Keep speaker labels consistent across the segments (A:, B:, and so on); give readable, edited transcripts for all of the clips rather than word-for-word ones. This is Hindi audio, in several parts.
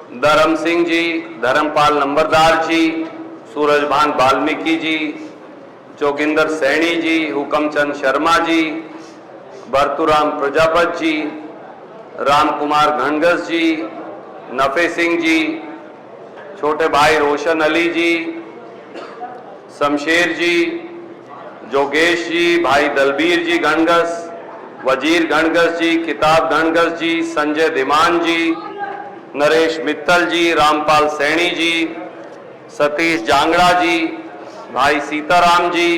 A: धर्म सिंह जी, धर्मपाल नंबरदार जी, सूरजभान वाल्मीकि जी, जोगिंदर सैनी जी, हुकमचंद शर्मा जी, भरतूराम प्रजापत जी, राम कुमार घनगस जी, नफे सिंह जी, छोटे भाई रोशन अली जी, शमशेर जी, जोगेश जी, भाई दलबीर जी घनगस, वजीर घनगस जी, किताब घनगस जी, संजय धीमान जी, नरेश मित्तल जी, रामपाल सैनी जी, सतीश जांगड़ा जी, भाई सीताराम जी,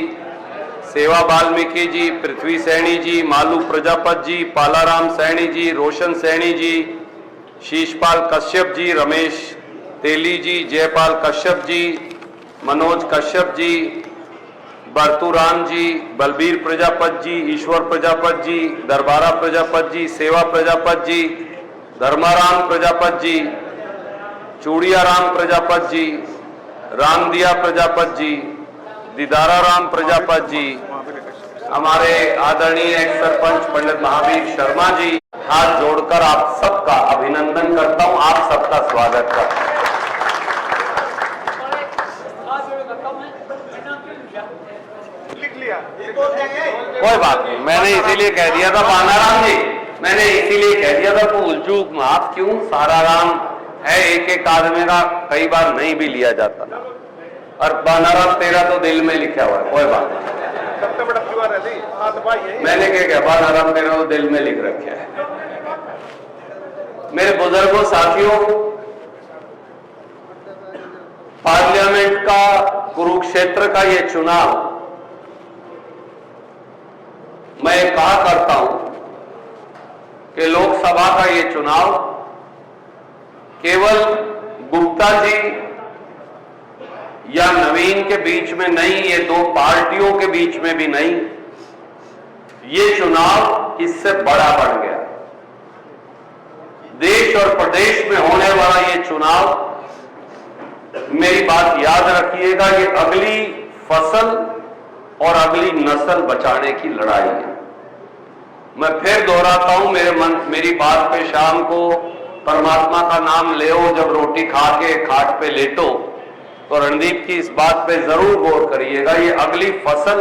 A: सेवा वाल्मीकि जी, पृथ्वी सैनी जी, मालू प्रजापत जी, पालाराम सैनी जी, रोशन सैनी जी, शीशपाल कश्यप जी, रमेश तेली जी, जयपाल कश्यप जी, मनोज कश्यप जी, बरतूराम जी, बलबीर प्रजापत जी, ईश्वर प्रजापत जी, दरबारा प्रजापत जी, सेवा प्रजापत जी, धर्माराम प्रजापत जी, चूड़िया राम प्रजापत जी, रामदिया प्रजापत जी, दीदारा राम प्रजापत जी, हमारे आदरणीय एक्स सरपंच पंडित महावीर शर्मा जी, हाथ जोड़कर आप सबका अभिनंदन करता हूं, आप सबका स्वागत करता हूं। कोई बात नहीं, मैंने इसीलिए कह दिया था बानाराम जी, मैंने इसीलिए कह दिया था भूल चूक माफ क्यों, सारा राम है एक एक आदमी का, कई बार नहीं भी लिया जाता, और बानाराम तेरा तो दिल में लिखा हुआ है, कोई बात नहीं। मैंने क्या कहा, बानाराम तेरा तो दिल में लिख रखा है। मेरे बुजुर्गों साथियों, पार्लियामेंट का कुरुक्षेत्र का ये चुनाव, मैं कहा करता हूं कि लोकसभा का ये चुनाव केवल गुप्ता जी या नवीन के बीच में नहीं, ये दो पार्टियों के बीच में भी नहीं, ये चुनाव इससे बड़ा बन गया। देश और प्रदेश में होने वाला ये चुनाव, मेरी बात याद रखिएगा, ये अगली फसल और अगली नस्ल बचाने की लड़ाई है। मैं फिर दोहराता हूं, मेरी बात पे शाम को परमात्मा का नाम ले, जब रोटी खा के खाट पे लेटो, तो रणदीप की इस बात पे जरूर गौर करिएगा, ये अगली फसल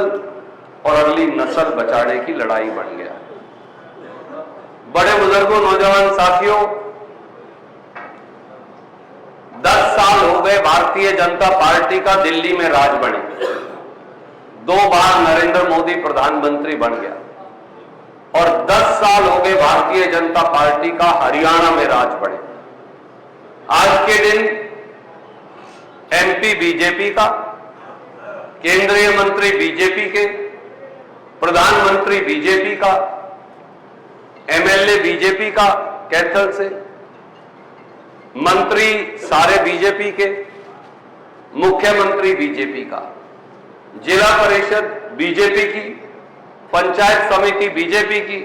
A: और अगली नस्ल बचाने की लड़ाई बन गया। बड़े बुजुर्गों, नौजवान साथियों, 10 साल हो गए भारतीय जनता पार्टी का दिल्ली में राज बने, 2 बार नरेंद्र मोदी प्रधानमंत्री बन गया, और 10 साल हो गए भारतीय जनता पार्टी का हरियाणा में राज बने। आज के दिन एमपी बीजेपी का, केंद्रीय मंत्री बीजेपी के, प्रधानमंत्री बीजेपी का, एमएलए बीजेपी का कैथल से, मंत्री सारे बीजेपी के, मुख्यमंत्री बीजेपी का, जिला परिषद बीजेपी की, पंचायत समिति बीजेपी की,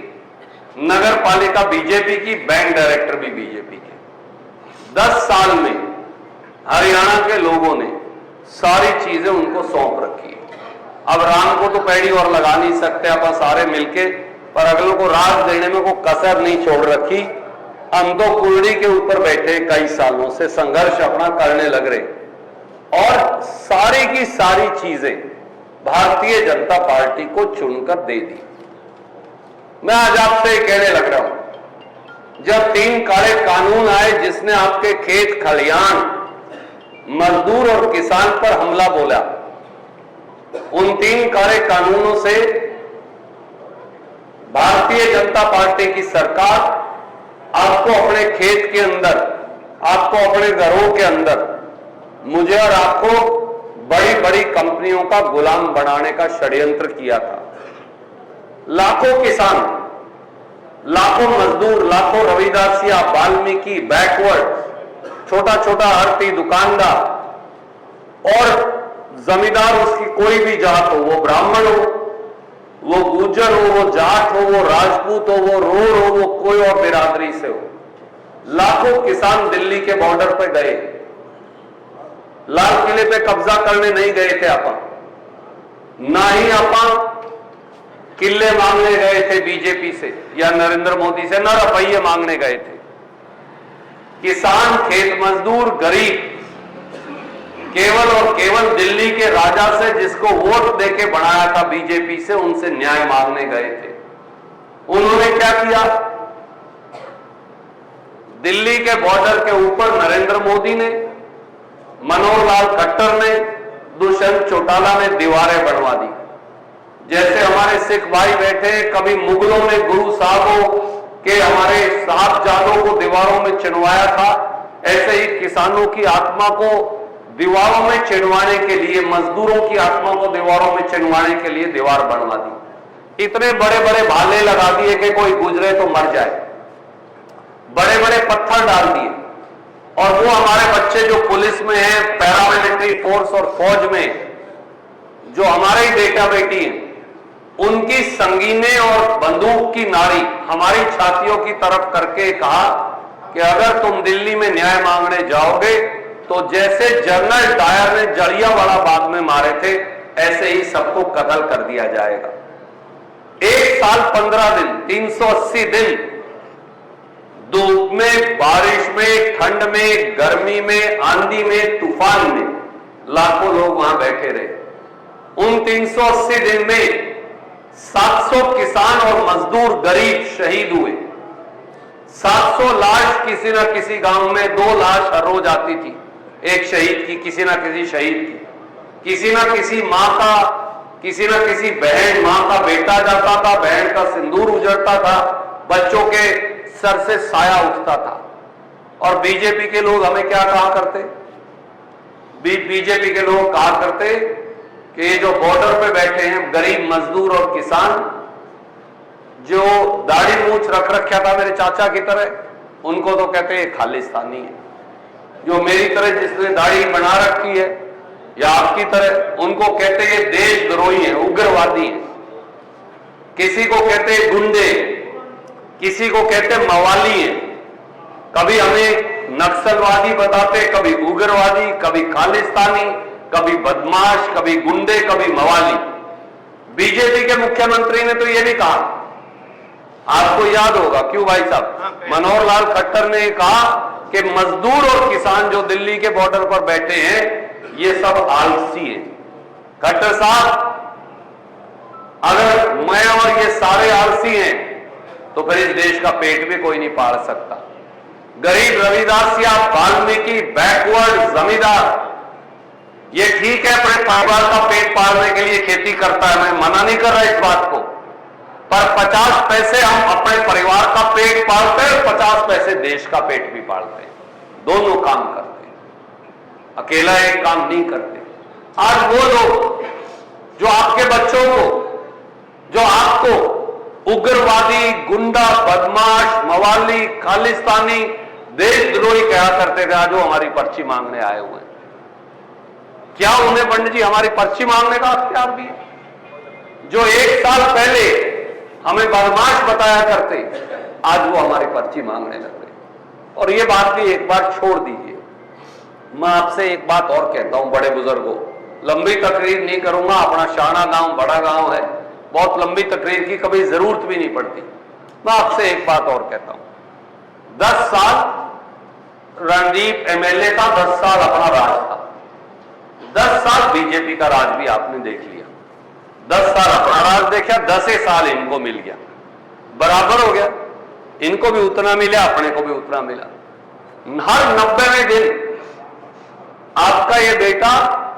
A: नगर पालिका बीजेपी की, बैंक डायरेक्टर भी बीजेपी के। 10 साल में हरियाणा के लोगों ने सारी चीजें उनको सौंप रखी है। अब राम को तो पैड़ी और लगा नहीं सकते अपन सारे मिलके, पर अगलों को राज देने में कोई कसर नहीं छोड़ रखी। हम तो कुर्ड़ी के ऊपर बैठे, कई सालों से संघर्ष अपना करने लग रहे, और सारी की सारी चीजें भारतीय जनता पार्टी को चुनकर दे दी। मैं आज आपसे कहने लग रहा हूं, जब 3 काले कानून आए जिसने आपके खेत खलियान, मजदूर और किसान पर हमला बोला, उन 3 काले कानूनों से भारतीय जनता पार्टी की सरकार आपको अपने खेत के अंदर, आपको अपने घरों के अंदर, मुझे और आपको बड़ी बड़ी कंपनियों का गुलाम बनाने का षड्यंत्र किया था। लाखों किसान, लाखों मजदूर, लाखों रविदासिया, वाल्मीकि, बैकवर्ड, छोटा छोटा आरती दुकानदार और जमींदार, उसकी कोई भी जात हो, वो ब्राह्मण हो, वो गुर्जर हो, वो जाट हो, वो राजपूत हो, वो रोर हो, वो कोई और बिरादरी से हो, लाखों किसान दिल्ली के बॉर्डर पर गए। लाल किले पे कब्जा करने नहीं गए थे अपन, ना ही अपन किले मांगने गए थे बीजेपी से या नरेंद्र मोदी से, ना रुपये मांगने गए थे। किसान, खेत मजदूर, गरीब केवल और केवल दिल्ली के राजा से, जिसको वोट देके बनाया था बीजेपी से, उनसे न्याय मांगने गए थे। उन्होंने क्या किया? दिल्ली के बॉर्डर के ऊपर नरेंद्र मोदी ने, मनोहर लाल खट्टर ने, दुष्यंत चौटाला ने दीवारें बनवा दी। जैसे हमारे सिख भाई बैठे, कभी मुगलों ने गुरु साहबों के, हमारे साहबजादों को दीवारों में चिनवाया था, ऐसे ही किसानों की आत्मा को दीवारों में चिनवाने के लिए, मजदूरों की आत्मा को दीवारों में चिनवाने के लिए दीवार बनवा दी। इतने बड़े बड़े भाले लगा दिए कि कोई गुजरे तो मर जाए, बड़े बड़े पत्थर डाल दिए। और वो हमारे बच्चे जो पुलिस में हैं, पैरामिलिट्री फोर्स और फौज में, जो हमारे ही बेटा बेटी हैं, उनकी संगीने और बंदूक की नारी हमारी छातियों की तरफ करके कहा कि अगर तुम दिल्ली में न्याय मांगने जाओगे तो जैसे जनरल डायर ने जलियांवाला बाग में मारे थे, ऐसे ही सबको कत्ल कर दिया जाएगा। 1 साल 15 दिन, 380 दिन धूप में, बारिश में, ठंड में, गर्मी में, आंधी में, तूफान में लाखों लोग वहां बैठे रहे। उन 380 दिन में 700 किसान और मजदूर गरीब शहीद हुए। 700 लाश किसी न किसी गांव में, 2 लाश हर रोज आती थी, एक शहीद की, किसी न किसी शहीद की, किसी न किसी मां का, किसी न किसी बहन, मां का बेटा जाता था, बहन का सिंदूर उजड़ता था, बच्चों के सर से साया उठता था। और बीजेपी के लोग हमें क्या कहा करते? बीजेपी के लोग कहा करते कि ये जो बॉर्डर पे बैठे हैं गरीब मजदूर और किसान, जो दाढ़ी मूछ रख रखा था मेरे चाचा की तरह, उनको तो कहते हैं खालिस्तानी है। जो मेरी तरह जिसने दाढ़ी बना रखी है या आपकी तरह, उनको कहते हैं देशद्रोही है, उग्रवादी है। किसी को कहते हैं गुंडे, किसी को कहते हैं मवाली है। कभी हमें नक्सलवादी बताते, कभी उग्रवादी, कभी खालिस्तानी, कभी बदमाश, कभी गुंडे, कभी मवाली। बीजेपी के मुख्यमंत्री ने तो यह भी कहा, आपको याद होगा, क्यों भाई साहब, मनोहर लाल खट्टर ने कहा कि मजदूर और किसान जो दिल्ली के बॉर्डर पर बैठे हैं, ये सब आलसी हैं। खट्टर साहब, अगर मैं और ये सारे आलसी हैं तो फिर इस देश का पेट भी कोई नहीं पाल सकता। गरीब रविदास या वाल्मीकि बैकवर्ड जमींदार, ये ठीक है अपने परिवार का पेट पालने के लिए खेती करता है, मैं मना नहीं कर रहा इस बात को, पर 50 पैसे हम अपने परिवार का पेट पालते हैं, 50 पैसे देश का पेट भी पालते हैं। दोनों काम करते हैं, अकेला एक काम नहीं करते। आज वो लोग जो आपके बच्चों को, जो आपको उग्रवादी, गुंडा, बदमाश, मवाली, खालिस्तानी, देशद्रोही कहा करते थे, आज वो हमारी पर्ची मांगने आए हुए हैं। क्या उन्हें पंडित जी हमारी पर्ची मांगने का अख्तियार भी है? जो 1 साल पहले हमें बदमाश बताया करते, आज वो हमारी पर्ची मांगने लग रहे। और ये बात भी एक बार छोड़ दीजिए, मैं आपसे एक बात और कहता हूं, बड़े बुजुर्गों, लंबी तकरीर नहीं करूंगा, अपना शाना गांव बड़ा गांव है, बहुत लंबी तकरीर की कभी जरूरत भी नहीं पड़ती। मैं आपसे एक बात और कहता हूं, 10 साल रणदीप एमएलए का, 10 साल अपना राज था, 10 साल बीजेपी का राज भी आपने देख लिया, 10 साल अपना राज देखा, 10 साल इनको मिल गया, बराबर हो गया, इनको भी उतना मिला, अपने को भी उतना मिला। हर 90वें दिन आपका ये बेटा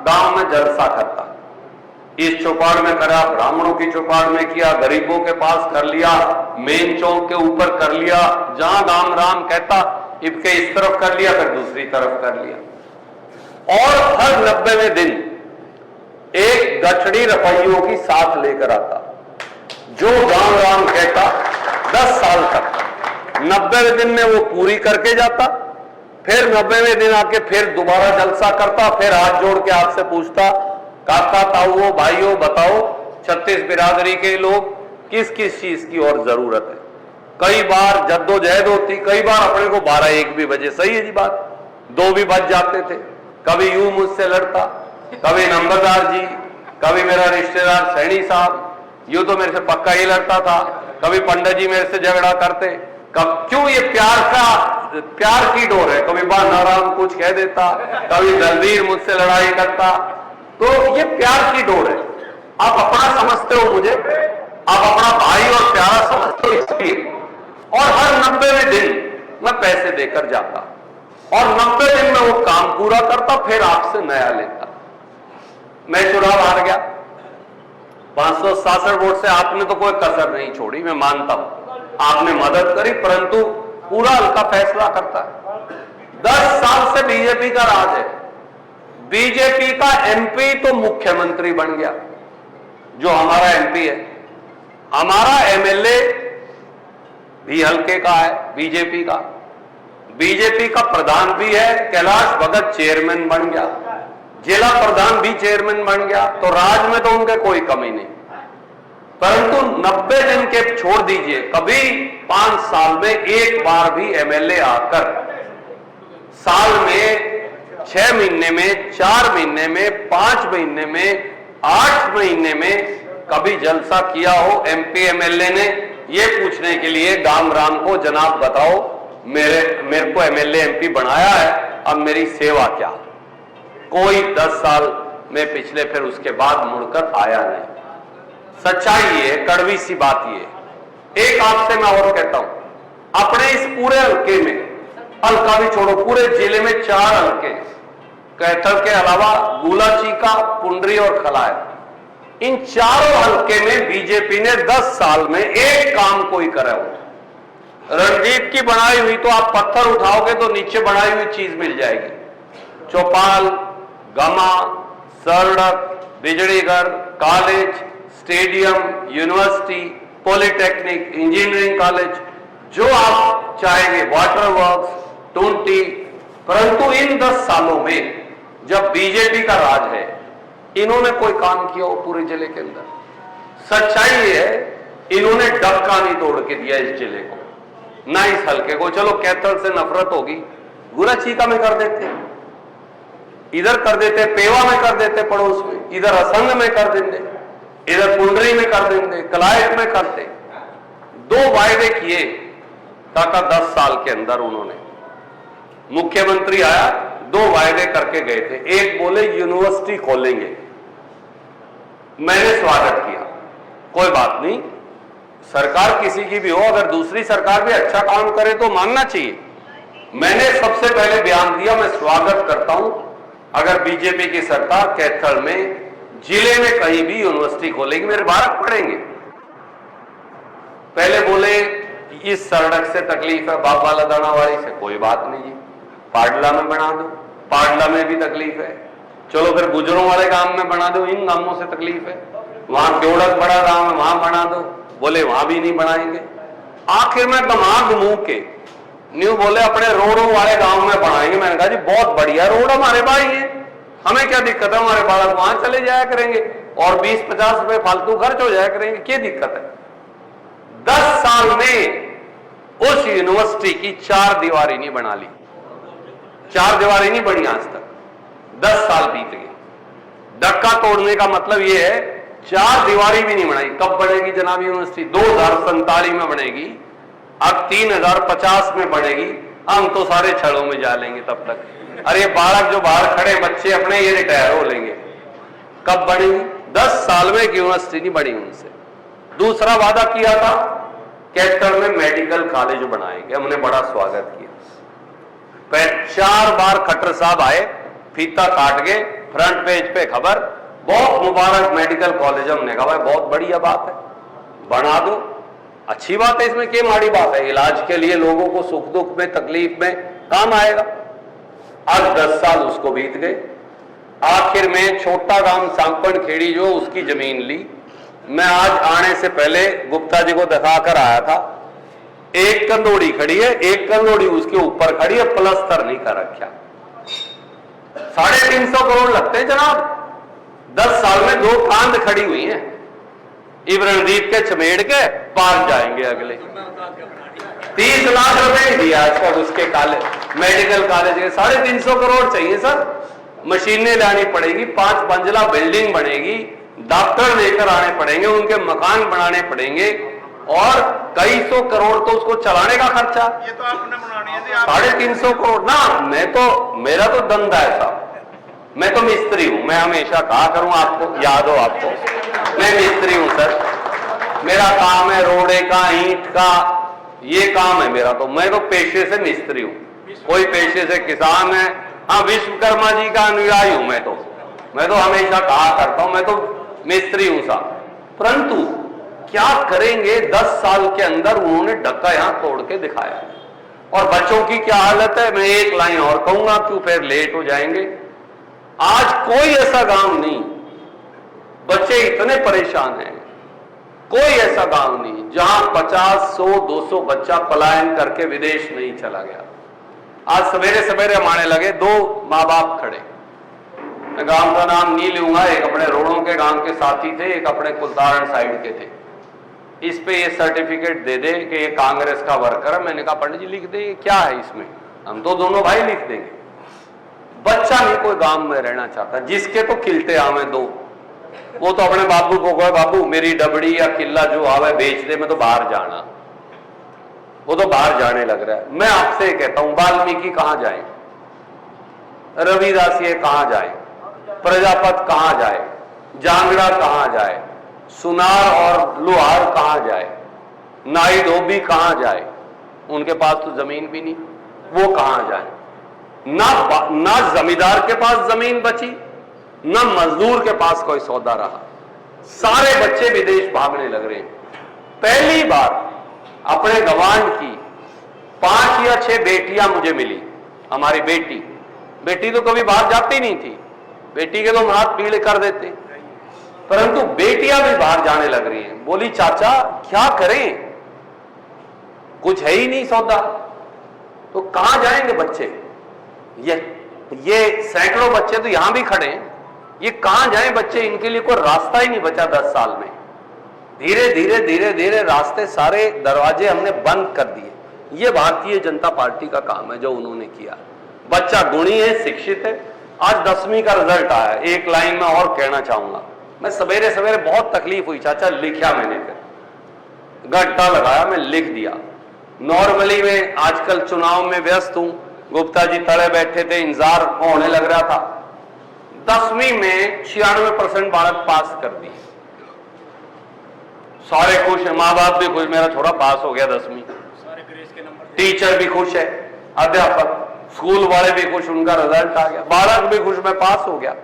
A: गांव में जलसा करता, इस चौपाड़ में करा, ब्राह्मणों की चौपाड़ में किया, गरीबों के पास कर लिया, मेन चौक के ऊपर कर लिया, जहां गांव राम कहता इसके इस तरफ कर लिया, फिर दूसरी तरफ कर लिया। और हर 90वें दिन एक गठड़ी रुपयों की साथ लेकर आता, जो गांव राम कहता 10 साल तक, 90वें दिन में वो पूरी करके जाता, फिर 90वें दिन आके फिर दोबारा जलसा करता, फिर हाथ जोड़ के आपसे पूछता, काका ताऊओ भाइयों बताओ 36 बिरादरी के लोग किस किस चीज की और जरूरत है। कई बार जद्दोजहद होती, कई बार अपने को 12-1 भी बजे, सही है जी बात, 2 भी बज जाते थे। कभी यूं मुझसे लड़ता, कभी नंबरदार जी, कभी मेरा रिश्तेदार सैनी साहब, यूं तो मेरे से पक्का ही लड़ता था, कभी पंडित जी मेरे से झगड़ा करते। कब क्यों ये प्यार का प्यार की डोर है, कभी नारायण कुछ कह देता, कभी दलवीर मुझसे लड़ाई करता, तो ये प्यार की डोर है। आप अपना समझते हो मुझे, आप अपना भाई और प्यारा समझते हो इसलिए, और हर 90वें दिन मैं पैसे देकर जाता और 90 दिन में वो काम पूरा करता, फिर आपसे नया लेता। मैं चुनाव हार गया 567 वोट से, आपने तो कोई कसर नहीं छोड़ी, मैं मानता हूं आपने मदद करी, परंतु पूरा हल्का फैसला करता है। 10 साल से बीजेपी का राज है, बीजेपी का एमपी तो मुख्यमंत्री बन गया, जो हमारा एमपी है, हमारा एमएलए भी हल्के का है बीजेपी का, बीजेपी का प्रधान भी है, कैलाश भगत चेयरमैन बन गया, जिला प्रधान भी चेयरमैन बन गया, तो राज में तो उनके कोई कमी नहीं। परंतु 90 दिन के छोड़ दीजिए, कभी 5 साल में एक बार भी एमएलए आकर साल में 6 महीने में, 4 महीने में, 5 महीने में, 8 महीने में कभी जलसा किया हो एमपी एमएलए ने, ये पूछने के लिए गाम राम को जनाब बताओ मेरे को एमएलए एमपी बनाया है, अब मेरी सेवा क्या? कोई 10 साल में पिछले फिर उसके बाद मुड़कर आया नहीं। सच्चाई ये, कड़वी सी बात ये। एक आपसे मैं और कहता हूं, अपने इस पूरे हल्के में, हल्का भी छोड़ो, पूरे जिले में 4 हल्के, कैथल के अलावा गुलाचीका, पुंडरी और खलाय, इन चारों हल्के में बीजेपी ने 10 साल में एक काम कोई करा हो। रणजीत की बनाई हुई तो आप पत्थर उठाओगे तो नीचे बनाई हुई चीज मिल जाएगी, चौपाल, गमा, सड़क, बिजलीघर, college, stadium, university, polytechnic, engineering college, जो आप चाहेंगे, वाटर वर्क्स, टूंटी। परंतु इन 10 सालों में जब बीजेपी का राज है, इन्होंने कोई काम किया हो पूरे जिले के अंदर? सच्चाई ये है, इन्होंने डक्का नहीं तोड़ के दिया इस जिले को, ना इस हल्के को। चलो कैथल से नफरत होगी, गुराचीका में कर देते, इधर कर देते, पेवा में कर देते, पड़ोस में, इधर असंग में कर देंगे, इधर पुंडरी में कर देंगे, कलायत में करते। 2 वायदे किए ताकि 10 साल के अंदर उन्होंने, मुख्यमंत्री आया 2 वायदे करके गए थे। एक बोले यूनिवर्सिटी खोलेंगे, मैंने स्वागत किया, कोई बात नहीं, सरकार किसी की भी हो, अगर दूसरी सरकार भी अच्छा काम करे तो मानना चाहिए। मैंने सबसे पहले बयान दिया, मैं स्वागत करता हूं अगर बीजेपी की सरकार कैथल में, जिले में कहीं भी यूनिवर्सिटी खोलेगी, मेरे बालक पढ़ेंगे। पहले बोले इस सड़क से तकलीफ है, बाबाला दानावाड़ी से, कोई बात नहीं जी, पाडला में बना दो, पाडला में भी तकलीफ है, चलो फिर गुजरों वाले गांव में बना दो, इन गांवों से तकलीफ है, वहां क्योड़क बड़ा गांव है वहां बना दो, बोले वहां भी नहीं बनाएंगे। आखिर में दिमाग मुंह के न्यू बोले अपने रोडों वाले गांव में बनाएंगे। मैंने कहा जी बहुत बढ़िया रोड हमारे भाई है, हमें क्या दिक्कत है, हमारे बालक वहां चले जाया करेंगे और 20-50 रुपए फालतू खर्च हो जाया करेंगे, क्या दिक्कत है? 10 साल में उस यूनिवर्सिटी की 4 दीवारी नहीं बना ली, 4 दीवारी नहीं बनी आज तक, 10 साल बीत गए। डक्का तोड़ने का मतलब यह है 4 दीवारी भी नहीं बनाई। कब बनेगी जनाब यूनिवर्सिटी? 2047 में बनेगी, अब 3050 में बनेगी, हम तो सारे छड़ों में जा लेंगे तब तक। अरे बालक जो बाहर खड़े बच्चे अपने, ये रिटायर हो लेंगे। कब बनेगी? 10 साल में यूनिवर्सिटी नहीं बनी उनसे। दूसरा वादा किया था कैथल में मेडिकल कॉलेज बनाएंगे, हमने बड़ा स्वागत किया। 4 बार खट्टर साहब आए, फीता काट गए, फ्रंट पेज पे खबर, बहुत मुबारक मेडिकल कॉलेज। हमने कहा भाई बहुत बढ़िया बात है, बना दो, अच्छी बात है, इसमें क्या माड़ी बात है, इलाज के लिए लोगों को सुख दुख में तकलीफ में काम आएगा। आज 10 साल उसको बीत गए। आखिर में छोटा गांव सांपन खेड़ी जो उसकी जमीन ली। मैं आज आने से पहले गुप्ता जी को दिखाकर आया था, एक कंदोड़ी खड़ी है, एक कंदोड़ी उसके ऊपर खड़ी है, प्लस्तर नहीं कर रखा। 350 करोड़ लगते हैं जनाब, 10 साल में 2 कांध खड़ी हुई हैं। रणदीप के चमेड़ के पार जाएंगे अगले। 30 लाख रुपए दिया इसका, उसके कॉलेज मेडिकल कॉलेज के 350 करोड़ चाहिए सर। मशीनें लानी पड़ेगी, 5 मंजिला बिल्डिंग बनेगी, डॉक्टर लेकर आने पड़ेंगे, उनके मकान बनाने पड़ेंगे, और कई सौ करोड़ तो उसको चलाने का खर्चा,
B: ये तो आपने बनानी है
A: 350 करोड़ ना। मेरा तो धंधा है साहब, मैं तो मिस्त्री हूं। मैं हमेशा कहा करूं, आपको याद हो, आपको मैं मिस्त्री हूं सर। मेरा काम है रोड़े का, ईंट का, ये काम है मेरा। तो मैं तो पेशे से मिस्त्री हूं, कोई पेशे से किसान है। हाँ, विश्वकर्मा जी का अनुयायी हूं मैं तो हमेशा कहा करता हूं मैं तो मिस्त्री हूं साहब। परंतु क्या करेंगे, 10 साल के अंदर उन्होंने डक्का यहां तोड़ के दिखाया। और बच्चों की क्या हालत है, मैं एक लाइन और कहूंगा क्यों फिर लेट हो जाएंगे। आज कोई ऐसा गांव नहीं, बच्चे इतने परेशान हैं, कोई ऐसा गांव नहीं जहां 50, 100, 200 बच्चा पलायन करके विदेश नहीं चला गया। आज सवेरे सवेरे हम आने लगे, 2 माँ बाप खड़े, मैं गांव का नाम नहीं लूंगा, एक अपने रोड़ों के गांव के साथी थे, एक अपने कुलतारण साइड के थे। इस पे ये सर्टिफिकेट दे दे कि ये कांग्रेस का वर्कर है। मैंने कहा पंडित जी लिख दे, क्या है इसमें, हम तो दोनों भाई लिख देंगे। बच्चा नहीं कोई गांव में रहना चाहता, जिसके तो किलते आवे 2, वो तो अपने बाबू को कहे बाबू मेरी डबड़ी या किला जो आवे बेच दे, मैं तो बाहर जाना। वो तो बाहर जाने लग रहा है। मैं आपसे कहता हूं, वाल्मीकि कहां जाए, रविदास ये कहां जाए, प्रजापत कहां जाए, जांगड़ा कहां जाए, सुनार और लोहार कहां जाए, नाई धोबी कहां जाए, उनके पास तो जमीन भी नहीं, वो कहां जाए। ना जमींदार के पास जमीन बची, ना मजदूर के पास कोई सौदा रहा। सारे बच्चे विदेश भागने लग रहे हैं। पहली बार अपने गवांड की 5 या 6 बेटियां मुझे मिली। हमारी बेटी तो कभी बाहर जाती नहीं थी, बेटी के तो हाथ पीले कर देते, परंतु बेटियां भी बाहर जाने लग रही हैं। बोली चाचा क्या करें, कुछ है ही नहीं सौदा, तो कहां जाएंगे बच्चे। ये सैकड़ों बच्चे तो यहां भी खड़े हैं, ये कहां जाएं बच्चे, इनके लिए कोई रास्ता ही नहीं बचा 10 साल में। धीरे धीरे रास्ते, सारे दरवाजे हमने बंद कर दिए। ये भारतीय जनता पार्टी का काम है जो उन्होंने किया। बच्चा गुणी है, शिक्षित है। आज 10वीं का रिजल्ट आया। एक लाइन में और कहना चाहूंगा, मैं सवेरे सवेरे बहुत तकलीफ हुई चाचा, लिखा मैंने, फिर गट्टा लगाया, मैं लिख दिया। नॉर्मली मैं आजकल चुनाव में व्यस्त हूं, गुप्ता जी तले बैठे थे, इंतजार होने लग रहा था। 10वीं में 96% बालक पास कर दिए, सारे खुश हैं, माँ बाप भी खुश, मेरा छोरा पास हो गया 10वीं, टीचर भी खुश है, अध्यापक, स्कूल वाले भी खुश, उनका रिजल्ट आ गया, बालक भी खुश, मैं पास हो गया।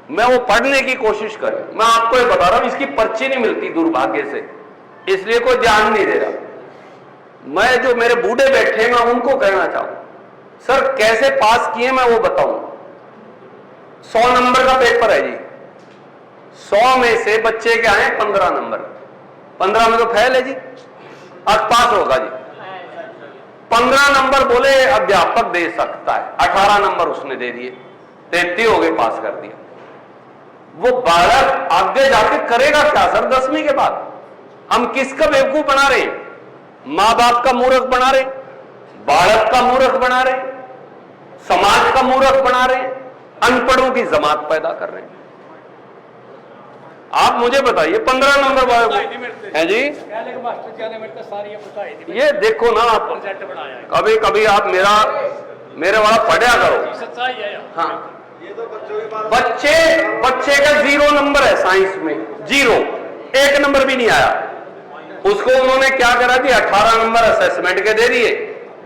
A: मैं वो पढ़ने की कोशिश करें, मैं आपको ये बता रहा हूं, इसकी पर्ची नहीं मिलती दुर्भाग्य से, इसलिए कोई ध्यान नहीं दे रहा। मैं जो मेरे बूढ़े बैठे मैं उनको कहना चाहूं, सर कैसे पास किए मैं वो बताऊं। 100 नंबर का पेपर है जी, 100 में से बच्चे के आए 15 नंबर, 15 में तो फेल है जी, आज पास होगा जी। 15 नंबर बोले अध्यापक दे सकता है, 18 नंबर उसने दे दिए, 33 हो गए, पास कर दिया। वो बालक आगे जाके करेगा क्या सर 10वीं के बाद। हम किसका बेवकूफ बना रहे हैं, मां बाप का मूर्ख बना रहे, बालक का मूर्ख बना रहे, समाज का मूर्ख बना रहे, अनपढ़ों की जमात पैदा कर रहे हैं। आप मुझे बताइए 15 नंबर वाले हैं जी, ये देखो ना आप, कभी कभी आप मेरे वाला पढ़ा करो। हाँ, बच्चे का 0 नंबर है साइंस में, 0, 1 नंबर भी नहीं आया। उसको उन्होंने क्या करा कि 18 नंबर असेसमेंट के दे दिए,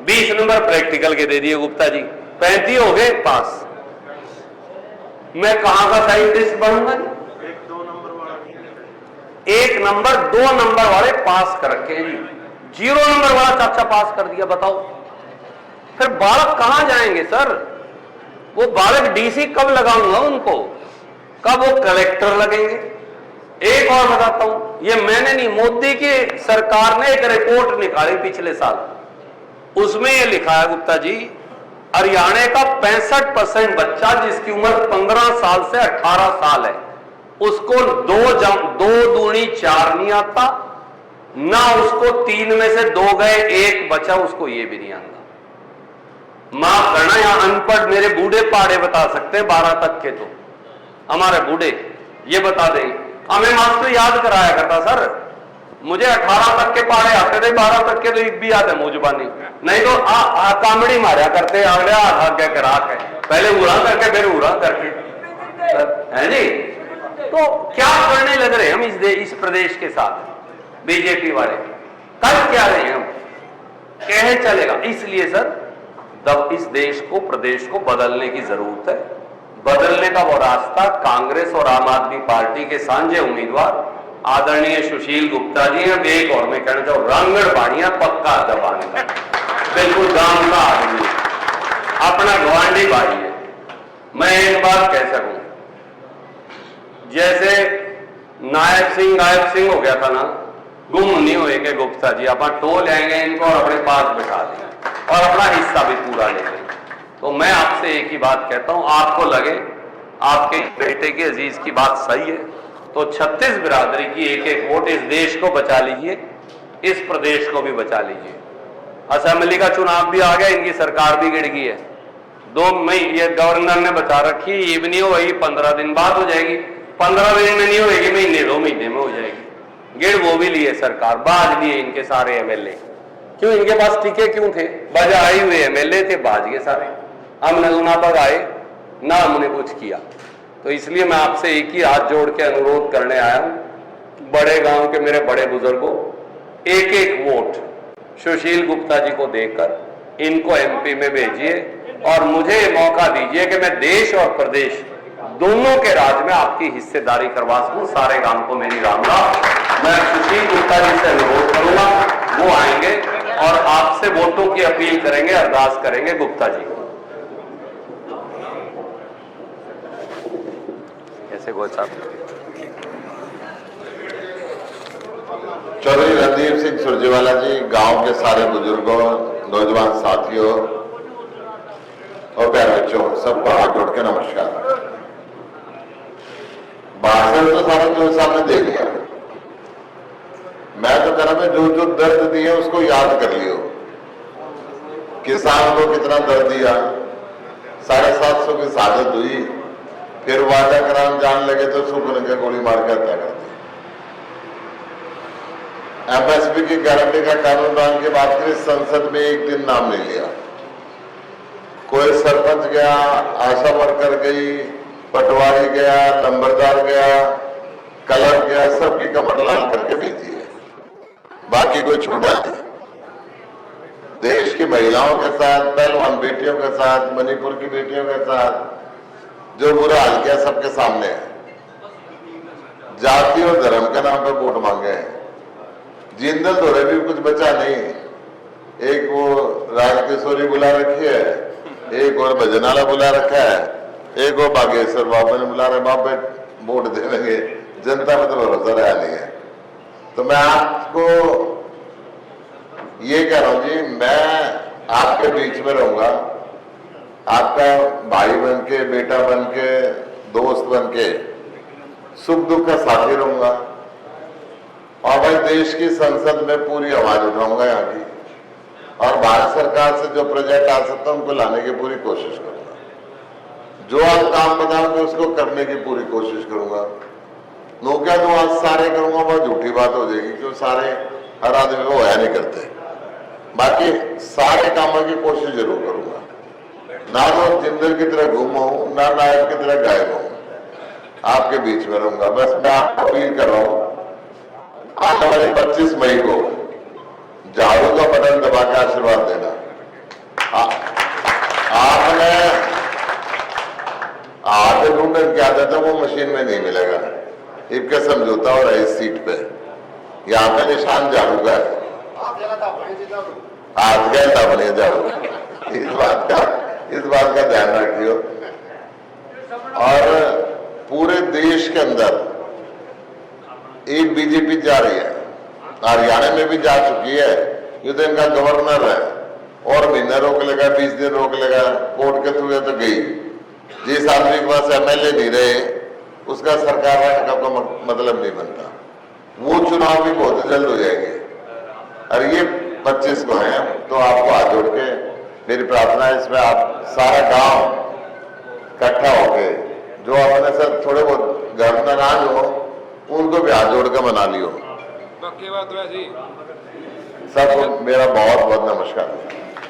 A: 20 नंबर प्रैक्टिकल के दे दिए गुप्ता जी, 35 हो गए पास। मैं कहां का साइंटिस्ट बनूंगा जी। 1 नंबर 2 नंबर वाले पास कर रखे जी, 0 नंबर वाला चाचा पास कर दिया, बताओ फिर बालक कहां जाएंगे सर। वो बालक डीसी कब लगाऊंगा उनको, कब वो कलेक्टर लगेंगे। एक और बताता हूं, ये मैंने नहीं, मोदी की सरकार ने एक रिपोर्ट निकाली पिछले साल, उसमें ये लिखा है गुप्ता जी, हरियाणा का 65% बच्चा जिसकी उम्र 15 साल से 18 साल है, उसको 2 दूनी 4 नहीं आता, ना उसको 3 में से 2 गए 1 बचा, उसको ये भी नहीं आता। माफ करना, यहां अनपढ़ मेरे बूढ़े पहाड़े बता सकते हैं 12 तक के, तो हमारे बूढ़े ये बता देंगे। हमें मास्टर याद कराया करता सर, मुझे 18 तक के पहाड़े आते थे, 12 तक के तो एक भी याद है मुझ जबानी, नहीं तो कामड़ी मारा करते अगले आगे करा के, पहले उड़ा करके फिर उड़ा करके, है जी। तो क्या करने लग रहे हैं हम इस प्रदेश के साथ बीजेपी वाले, कल क्या रहे हैं हम, कहे चलेगा। इसलिए सर तब इस देश को, प्रदेश को बदलने की जरूरत है। बदलने का वो रास्ता कांग्रेस और आम आदमी पार्टी के साझे उम्मीदवार आदरणीय सुशील गुप्ता जी हैं। एक और मैं कहना चाहूँ, रंगड़ बाड़ियां पक्का दबाने का, बिल्कुल गांव का आदमी, अपना गवांडी भाई है। मैं एक बात कह सकूं, जैसे नायब सिंह हो गया था ना, गुम नहीं हुए कि गुप्ता जी अपन टो लेंगे इनको और अपने पास बिठा देंगे और अपना हिस्सा भी पूरा ले लेंगे। तो मैं आपसे एक ही बात कहता हूं, आपको लगे आपके बेटे के अजीज की बात सही है तो 36 बिरादरी की एक एक वोट इस देश को बचा लीजिए, इस प्रदेश को भी बचा लीजिए। असेंबली का चुनाव भी आ गया, इनकी सरकार भी गिर गई है। 2 मई ये गवर्नर ने बचा रखी, ये भी नहीं होगी, 15 दिन बाद हो जाएगी, 15 दिन में नहीं होगी, महीने 2 महीने में हो जाएगी। गिर वो भी लिए सरकार, बाज लिए इनके सारे एमएलए। क्यों? इनके पास टिके क्यों थे? बजाए हुए एमएलए थे, बाज गए सारे। हमने ना बगाए ना हमने कुछ किया। तो इसलिए मैं आपसे एक ही हाथ जोड़ के अनुरोध करने आया हूं, बड़े गांव के मेरे बड़े बुजुर्गों, एक एक वोट सुशील गुप्ता जी को देकर इनको एमपी में भेजिए और मुझे मौका दीजिए कि मैं देश और प्रदेश दोनों के राज में आपकी हिस्सेदारी करवा सकूं। सारे गांव को मेरी राम राम। मैं सुशील गुप्ता जी से अनुरोध करूंगा, वो आएंगे और आपसे वोटों की अपील करेंगे, अरदास करेंगे गुप्ता जी को। ऐसे गोल साहब।
B: चौधरी रणदीप सिंह सुरजेवाला जी, गांव के सारे बुजुर्गों, नौजवान साथियों और प्यारे बच्चों, सबको हाथ जोड़ के नमस्कार। भाषण तो सारा जो सामने दे दिया, मैं तो कह रहा मैं जो दर्द दिए उसको याद कर लियो। किसान को कितना दर्द दिया, 750 की शहादत हुई, फिर वादा कराम जान लगे तो सुख के गोली मार के हत्या कर दी। एमएसपी की गारंटी का कानून लाने की बात करें, संसद में एक दिन नाम नहीं लिया। कोई सरपंच गया, आशा वर्कर गई, पटवारी गया, नंबरदार गया, कलर गया, सबकी कमर लाल करके भेजी है, बाकी कोई छूटा नहीं। देश की महिलाओं के साथ, पहलवान बेटियों के साथ, मणिपुर की बेटियों के साथ जो बुरा हाल किया सबके सामने है। जाति और धर्म के नाम पर वोट मांगे हैं। जिंदल दौरे भी कुछ बचा नहीं, एक वो राजकिशोरी बुला रखी है, एक और भजनाला बुला रखा है, एक और बागेश्वर बाबा ने बुला रहे, बाबा वोट दे देंगे, जनता में तो भरोसा रहा नहीं है। तो मैं आपको ये कह रहा हूं जी, मैं आपके बीच में रहूंगा, आपका भाई बन के, बेटा बन के, दोस्त बन के, सुख दुख का साथी रहूंगा और मैं देश की संसद में पूरी आवाज उठाऊंगा यहाँ की, और भारत सरकार से जो प्रोजेक्ट आ सकता है उनको लाने की पूरी कोशिश करूंगा। जो आप काम बताओगे उसको करने की पूरी कोशिश करूंगा। नौका जो आज सारे करूंगा वो झूठी बात हो जाएगी, क्यों सारे हर आदमी वो है नहीं करते। बाकी सारे कामों की कोशिश जरूर करूंगा, ना तो जिंदल की तरह घूमा हूं, ना नायक की तरह गायब हूं, आपके बीच में रहूंगा। बस मैं आपको अपील कर रहा हूं, आने वाले 25 मई को झाड़ू का बटन दबा के आशीर्वाद देना। आपने हाथ ढूंढने की आदत है, वो मशीन में नहीं मिलेगा। इनका समझौता हो रहा है इस सीट पे, यहाँ पे निशान झाड़ू का है, हाथ गए था अपने झाड़ू। इस बात का ध्यान रखियो। और पूरे देश के अंदर एक बीजेपी जा रही है, हरियाणा में भी जा चुकी है, ये तो इनका गवर्नर है, और महीना रोक लेगा, 20 दिन रोक लेगा, कोर्ट के थ्रू तो गई। जिस आदमी के पास एमएलए नहीं रहे उसका सरकार रहने का कोई मतलब नहीं बनता। वो चुनाव भी बहुत जल्द हो जाएंगे और ये 25 को है। तो आपको हाथ जोड़ के मेरी प्रार्थना है, इसमें आप सारा गांव इकट्ठा होके जो अपने साथ थोड़े बहुत घर नाराज हो उनको भी हाथ जोड़ के मना लियो।
C: ਬਾਕੀ ਬਾਤ ਵੈਸੀ
B: सबको मेरा बहुत बहुत नमस्कार।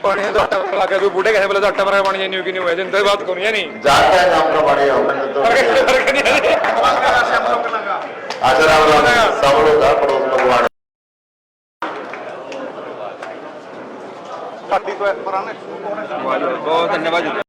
C: ਪਾਣੀ ਦਾ ਆਟਾ ਲਾ ਕੇ ਤੂੰ ਬੁੱਢੇ ਕਿਸੇ ਵੇਲੇ ਦਾ ਆਟਾ ਭਰਾ ਪਾਣੀ ਨਹੀਂ ਕਿ ਨਹੀਂ ਹੋਇਆ ਜਿੰਦੇ ਬਾਤ ਕੋਈ ਨਹੀਂ
B: जाता है नाम का बड़े हमने तो अच्छा राम राम सब लोग घर पड़ोस में भगवान
C: ਬਹੁਤ ਧੰਨਵਾਦ